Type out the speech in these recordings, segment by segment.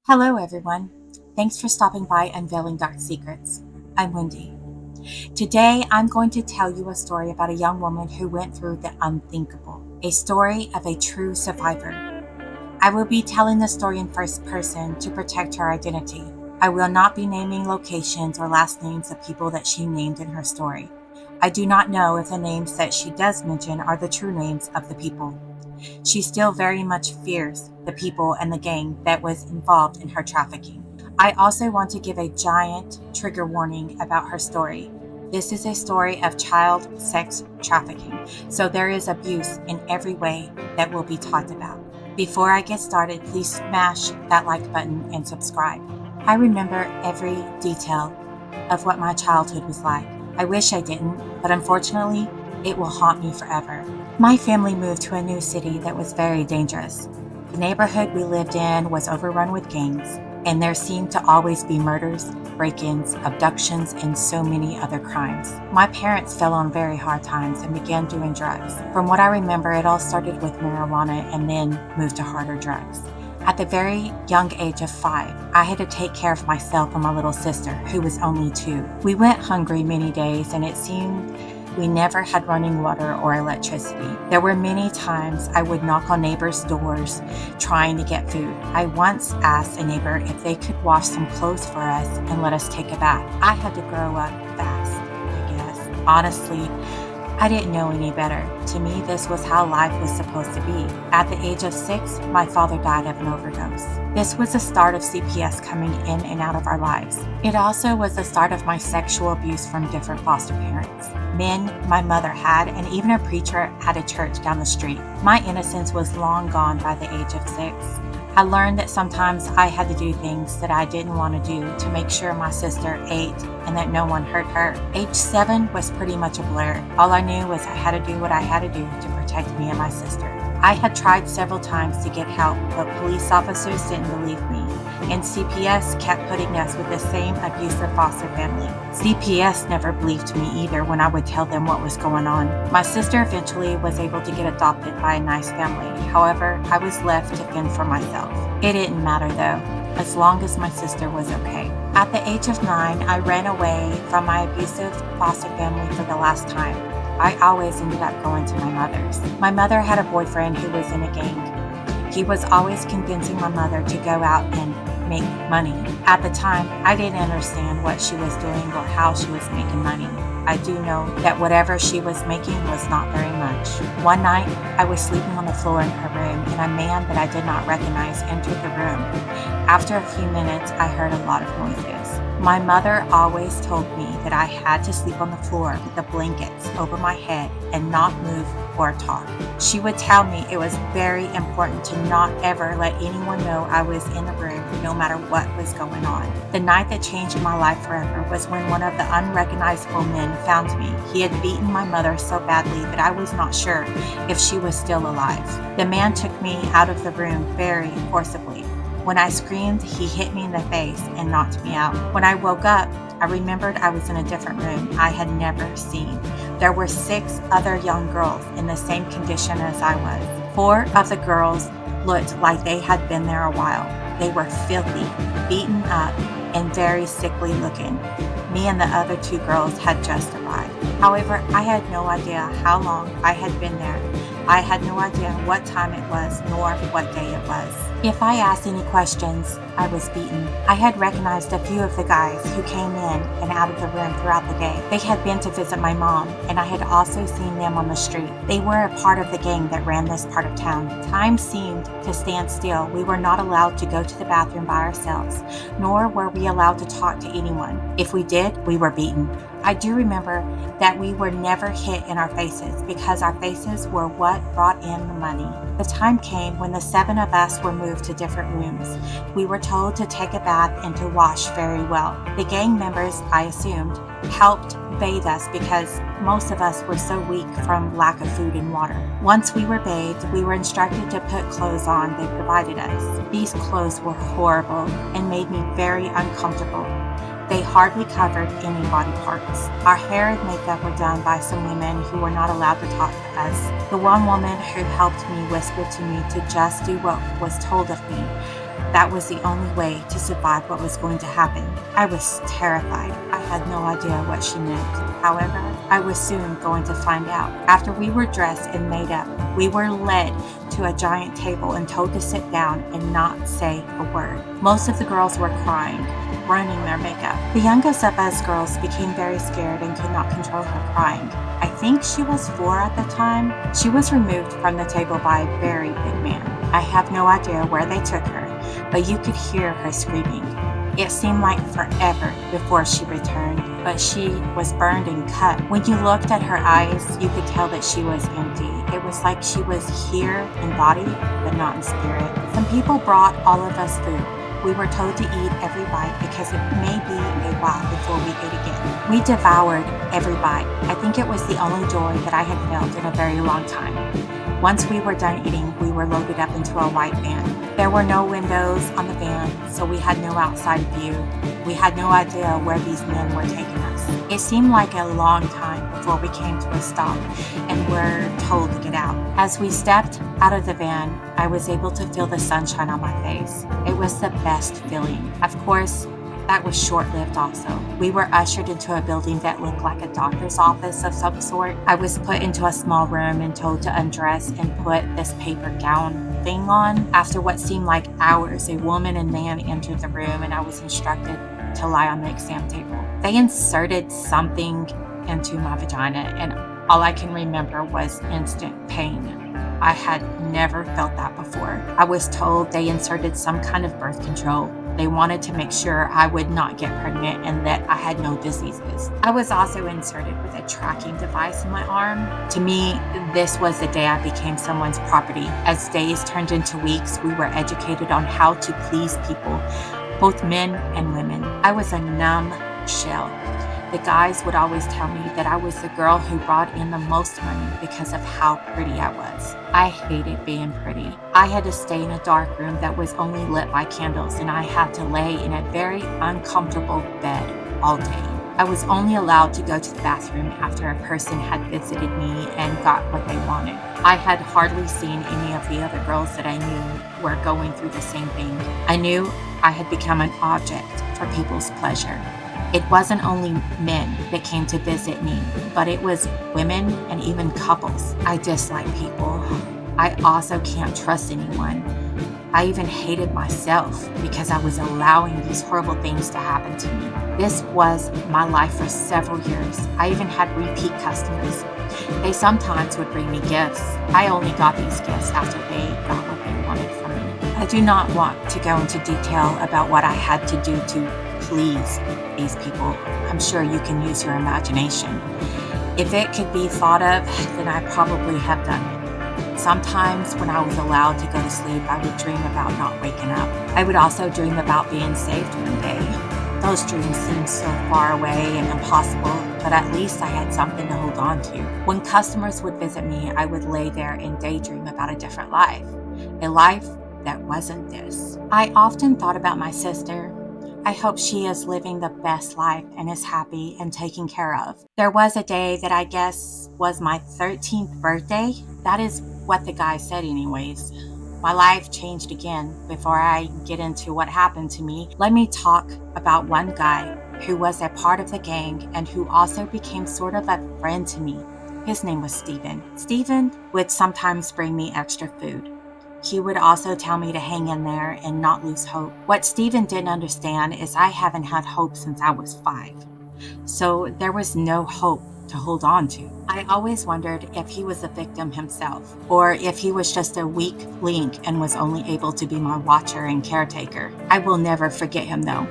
Hello, everyone. Thanks for stopping by Unveiling Dark Secrets. I'm Wendy. Today, I'm going to tell you a story about a young woman who went through the unthinkable, a story of a true survivor. I will be telling the story in first person to protect her identity. I will not be naming locations or last names of people that she named in her story. I do not know if the names that she does mention are the true names of the people. She still very much fears the people and the gang that was involved in her trafficking. I also want to give a giant trigger warning about her story. This is a story of child sex trafficking, so there is abuse in every way that will be talked about. Before I get started, please smash that like button and subscribe. I remember every detail of what my childhood was like. I wish I didn't, but unfortunately, it will haunt me forever. My family moved to a new city that was very dangerous. The neighborhood we lived in was overrun with gangs, and there seemed to always be murders, break ins, abductions, and so many other crimes. My parents fell on very hard times and began doing drugs. From what I remember, it all started with marijuana and then moved to harder drugs. At the very young age of 5, I had to take care of myself and my little sister, who was only 2. We went hungry many days, and it seemed we never had running water or electricity. There were many times I would knock on neighbors' doors trying to get food. I once asked a neighbor if they could wash some clothes for us and let us take a bath. I had to grow up fast, I guess. Honestly, I didn't know any better. To me, this was how life was supposed to be. At the age of 6, my father died of an overdose. This was the start of CPS coming in and out of our lives. It also was the start of my sexual abuse from different foster parents. Men my mother had, and even a preacher at a church down the street. My innocence was long gone by the age of 6. I learned that sometimes I had to do things that I didn't want to do to make sure my sister ate and that no one hurt her. Age 7 was pretty much a blur. All I knew was I had to do what I had to do to protect me and my sister. I had tried several times to get help, but police officers didn't believe me, and CPS kept putting us with the same abusive foster family. CPS never believed me either when I would tell them what was going on. My sister eventually was able to get adopted by a nice family. However, I was left to fend for myself. It didn't matter though, as long as my sister was okay. At the age of 9, I ran away from my abusive foster family for the last time. I always ended up going to my mother's. My mother had a boyfriend who was in a gang. He was always convincing my mother to go out and make money. At the time, I didn't understand what she was doing or how she was making money. I do know that whatever she was making was not very much. One night, I was sleeping on the floor in her room, and a man that I did not recognize entered the room. After a few minutes, I heard a lot of noises. My mother always told me that I had to sleep on the floor with the blankets over my head and not move or talk. She would tell me it was very important to not ever let anyone know I was in the room, no matter what was going on. The night that changed my life forever was when one of the unrecognizable men found me. He had beaten my mother so badly that I was not sure if she was still alive. The man took me out of the room very forcibly. When I screamed, he hit me in the face and knocked me out. When I woke up, I remembered I was in a different room I had never seen. There were 6 other young girls in the same condition as I was. 4 of the girls looked like they had been there a while. They were filthy, beaten up, and very sickly looking. Me and the other 2 girls had just arrived. However, I had no idea how long I had been there. I had no idea what time it was nor what day it was. If I asked any questions, I was beaten. I had recognized a few of the guys who came in and out of the room throughout the day. They had been to visit my mom, and I had also seen them on the street. They were a part of the gang that ran this part of town. Time seemed to stand still. We were not allowed to go to the bathroom by ourselves, nor were we allowed to talk to anyone. If we did, we were beaten. I do remember that we were never hit in our faces because our faces were what brought in the money. The time came when the 7 of us were moved to different rooms. We were told to take a bath and to wash very well. The gang members, I assumed, helped bathe us because most of us were so weak from lack of food and water. Once we were bathed, we were instructed to put clothes on they provided us. These clothes were horrible and made me very uncomfortable. They hardly covered any body parts. Our hair and makeup were done by some women who were not allowed to talk to us. The one woman who helped me whispered to me to just do what was told of me. That was the only way to survive what was going to happen. I was terrified. I had no idea what she meant. However, I was soon going to find out. After we were dressed and made up, we were led to a giant table and told to sit down and not say a word. Most of the girls were crying, running their makeup. The youngest of us girls became very scared and could not control her crying. I think she was 4 at the time. She was removed from the table by a very big man. I have no idea where they took her, but you could hear her screaming. It seemed like forever before she returned, but she was burned and cut. When you looked at her eyes, you could tell that she was empty. It was like she was here in body, but not in spirit. Some people brought all of us food. We were told to eat every bite because it may be a while before we ate again. We devoured every bite. I think it was the only joy that I had felt in a very long time. Once we were done eating, we were loaded up into a white van. There were no windows on the van, so we had no outside view. We had no idea where these men were taking us. It seemed like a long time before we came to a stop and were told to get out. As we stepped out of the van, I was able to feel the sunshine on my face. It was the best feeling. Of course, that was short-lived also. We were ushered into a building that looked like a doctor's office of some sort. I was put into a small room and told to undress and put this paper gown thing on. After what seemed like hours, a woman and man entered the room and I was instructed to lie on the exam table. They inserted something into my vagina and all I can remember was instant pain. I had never felt that before. I was told they inserted some kind of birth control. They wanted to make sure I would not get pregnant and that I had no diseases. I was also inserted with a tracking device in my arm. To me, this was the day I became someone's property. As days turned into weeks, we were educated on how to please people, both men and women. I was a numb shell. The guys would always tell me that I was the girl who brought in the most money because of how pretty I was. I hated being pretty. I had to stay in a dark room that was only lit by candles, and I had to lay in a very uncomfortable bed all day. I was only allowed to go to the bathroom after a person had visited me and got what they wanted. I had hardly seen any of the other girls that I knew were going through the same thing. I knew I had become an object for people's pleasure. It wasn't only men that came to visit me, but it was women and even couples. I dislike people. I also can't trust anyone. I even hated myself because I was allowing these horrible things to happen to me. This was my life for several years. I even had repeat customers. They sometimes would bring me gifts. I only got these gifts after they got what they wanted from me. I do not want to go into detail about what I had to do to please these people. I'm sure you can use your imagination. If it could be thought of, then I probably have done it. Sometimes when I was allowed to go to sleep, I would dream about not waking up. I would also dream about being saved one day. Those dreams seemed so far away and impossible, but at least I had something to hold on to. When customers would visit me, I would lay there and daydream about a different life, a life that wasn't this. I often thought about my sister. I hope she is living the best life and is happy and taken care of. There was a day that I guess was my 13th birthday. That is what the guy said anyways. My life changed again. Before I get into what happened to me, let me talk about one guy who was a part of the gang and who also became sort of a friend to me. His name was Steven. Steven would sometimes bring me extra food. He would also tell me to hang in there and not lose hope. What Steven didn't understand is I haven't had hope since I was 5. So there was no hope to hold on to. I always wondered if he was a victim himself, or if he was just a weak link and was only able to be my watcher and caretaker. I will never forget him though.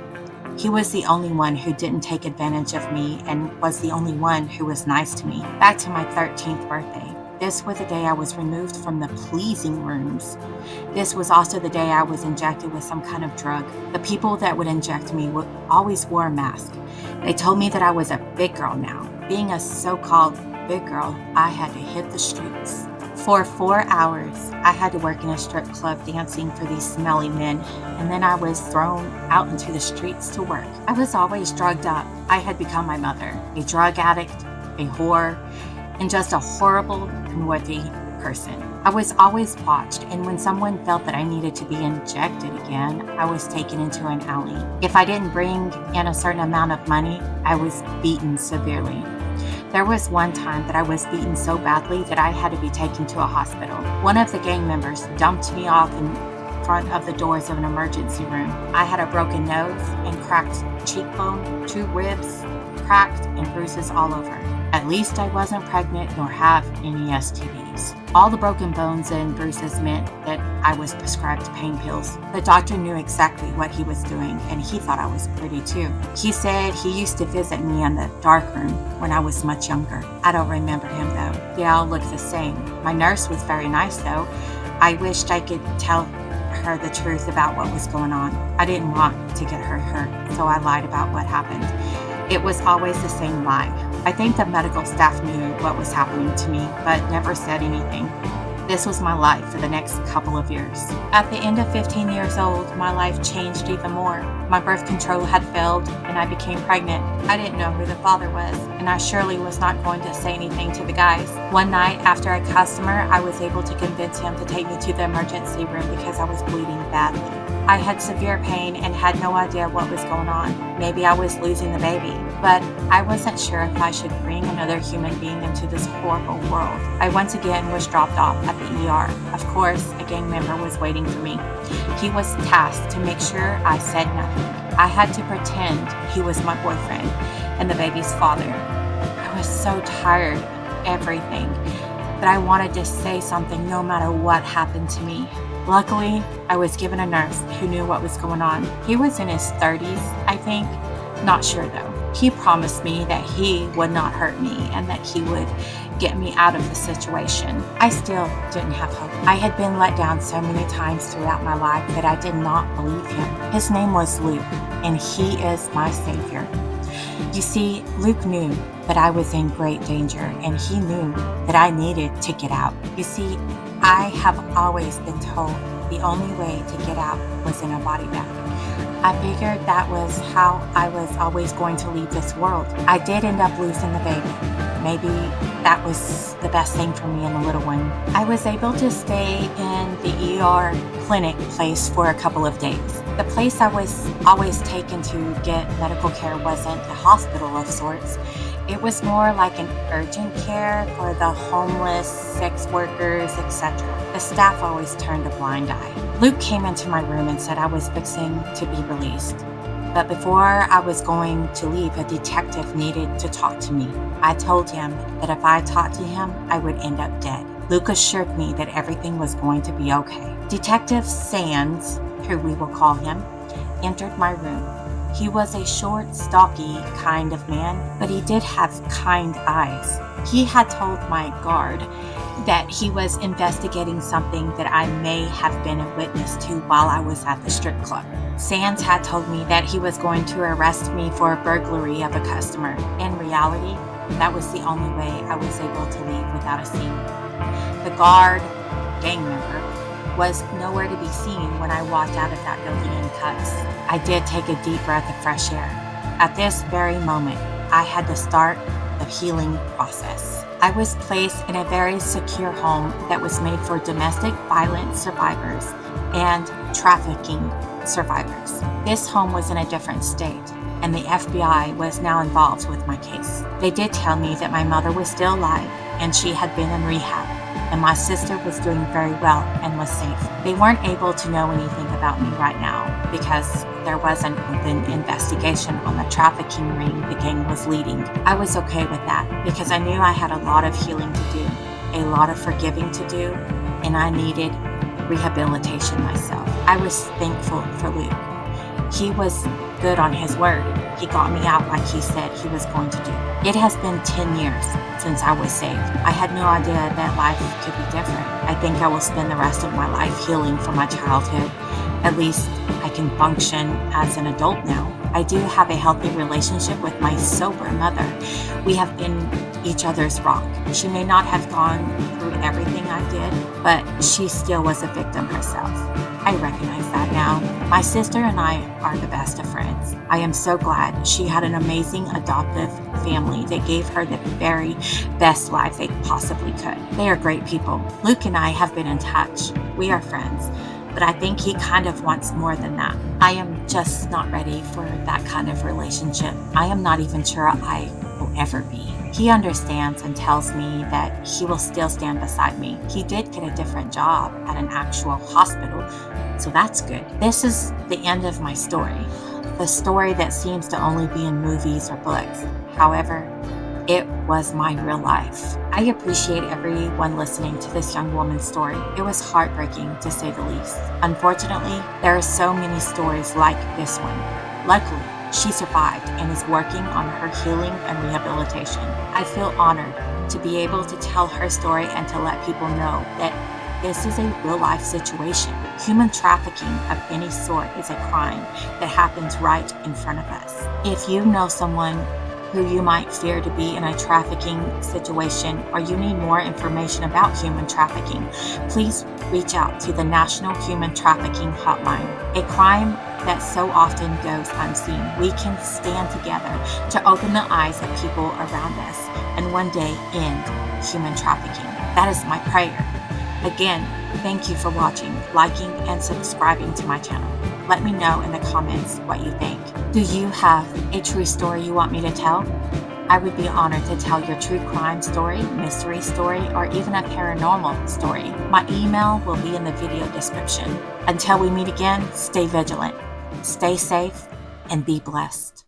He was the only one who didn't take advantage of me and was the only one who was nice to me. Back to my 13th birthday. This was the day I was removed from the pleasing rooms. This was also the day I was injected with some kind of drug. The people that would inject me would always wear a mask. They told me that I was a big girl now. Being a so-called big girl, I had to hit the streets. For 4 hours, I had to work in a strip club dancing for these smelly men, and then I was thrown out into the streets to work. I was always drugged up. I had become my mother, a drug addict, a whore, and just a horrible, unworthy person. I was always watched, and when someone felt that I needed to be injected again, I was taken into an alley. If I didn't bring in a certain amount of money, I was beaten severely. There was one time that I was beaten so badly that I had to be taken to a hospital. One of the gang members dumped me off in front of the doors of an emergency room. I had a broken nose and cracked cheekbone, 2 ribs cracked, and bruises all over. At least I wasn't pregnant nor have any STDs. All the broken bones and bruises meant that I was prescribed pain pills. The doctor knew exactly what he was doing, and he thought I was pretty too. He said he used to visit me in the dark room when I was much younger. I don't remember him though. They all look the same. My nurse was very nice though. I wished I could tell her the truth about what was going on. I didn't want to get her hurt, so I lied about what happened. It was always the same lie. I think the medical staff knew what was happening to me, but never said anything. This was my life for the next couple of years. At the end of 15 years old, my life changed even more. My birth control had failed, and I became pregnant. I didn't know who the father was, and I surely was not going to say anything to the guys. One night, after a customer, I was able to convince him to take me to the emergency room because I was bleeding badly. I had severe pain and had no idea what was going on. Maybe I was losing the baby, but I wasn't sure if I should bring another human being into this horrible world. I once again was dropped off at the ER. Of course, a gang member was waiting for me. He was tasked to make sure I said nothing. I had to pretend he was my boyfriend and the baby's father. I was so tired of everything, but I wanted to say something no matter what happened to me. Luckily, I was given a nurse who knew what was going on. He was in his 30s, I think. Not sure though. He promised me that he would not hurt me and that he would get me out of the situation. I still didn't have hope. I had been let down so many times throughout my life that I did not believe him. His name was Luke, and he is my savior. You see, Luke knew that I was in great danger, and he knew that I needed to get out. You see, I have always been told the only way to get out was in a body bag. I figured that was how I was always going to leave this world. I did end up losing the baby. Maybe that was the best thing for me and the little one. I was able to stay in the ER clinic place for a couple of days. The place I was always taken to get medical care wasn't a hospital of sorts. It was more like an urgent care for the homeless, sex workers, etc. The staff always turned a blind eye. Luke came into my room and said I was fixing to be released. But before I was going to leave, a detective needed to talk to me. I told him that if I talked to him, I would end up dead. Luke assured me that everything was going to be okay. Detective Sands, who we will call him, entered my room. He was a short, stocky kind of man, but he did have kind eyes. He had told my guard that he was investigating something that I may have been a witness to while I was at the strip club. Sands had told me that he was going to arrest me for burglary of a customer. In reality, that was the only way I was able to leave without a scene. The guard, gang member, was nowhere to be seen when I walked out of that building in cuffs. I did take a deep breath of fresh air. At this very moment, I had to start the healing process. I was placed in a very secure home that was made for domestic violence survivors and trafficking survivors. This home was in a different state, and the FBI was now involved with my case. They did tell me that my mother was still alive and she had been in rehab, and my sister was doing very well and was safe. They weren't able to know anything about me right now because there was an open investigation on the trafficking ring the gang was leading. I was okay with that because I knew I had a lot of healing to do, a lot of forgiving to do, and I needed rehabilitation myself. I was thankful for Luke. He was good on his word. He got me out like he said he was going to do. It has been 10 years since I was saved. I had no idea that life could be different. I think I will spend the rest of my life healing from my childhood At least I can function as an adult now. I do have a healthy relationship with my sober mother. We have been each other's rock. She may not have gone through everything I did, but she still was a victim herself. I recognize that now. My sister and I are the best of friends. I am so glad she had an amazing adoptive family that gave her the very best life they possibly could. They are great people. Luke and I have been in touch. We are friends, but I think he kind of wants more than that. I am just not ready for that kind of relationship. I am not even sure I will ever be. He understands and tells me that he will still stand beside me. He did get a different job at an actual hospital, so that's good. This is the end of my story. The story that seems to only be in movies or books. However, it was my real life. I appreciate everyone listening to this young woman's story. It was heartbreaking, to say the least. Unfortunately, there are so many stories like this one. Luckily, she survived and is working on her healing and rehabilitation. I feel honored to be able to tell her story and to let people know that this is a real-life situation. Human trafficking of any sort is a crime that happens right in front of us. If you know someone who you might fear to be in a trafficking situation, or you need more information about human trafficking, please reach out to the National Human Trafficking Hotline, a crime that so often goes unseen. We can stand together to open the eyes of people around us and one day end human trafficking. That is my prayer. Again, thank you for watching, liking, and subscribing to my channel. Let me know in the comments what you think. Do you have a true story you want me to tell? I would be honored to tell your true crime story, mystery story, or even a paranormal story. My email will be in the video description. Until we meet again, stay vigilant, stay safe, and be blessed.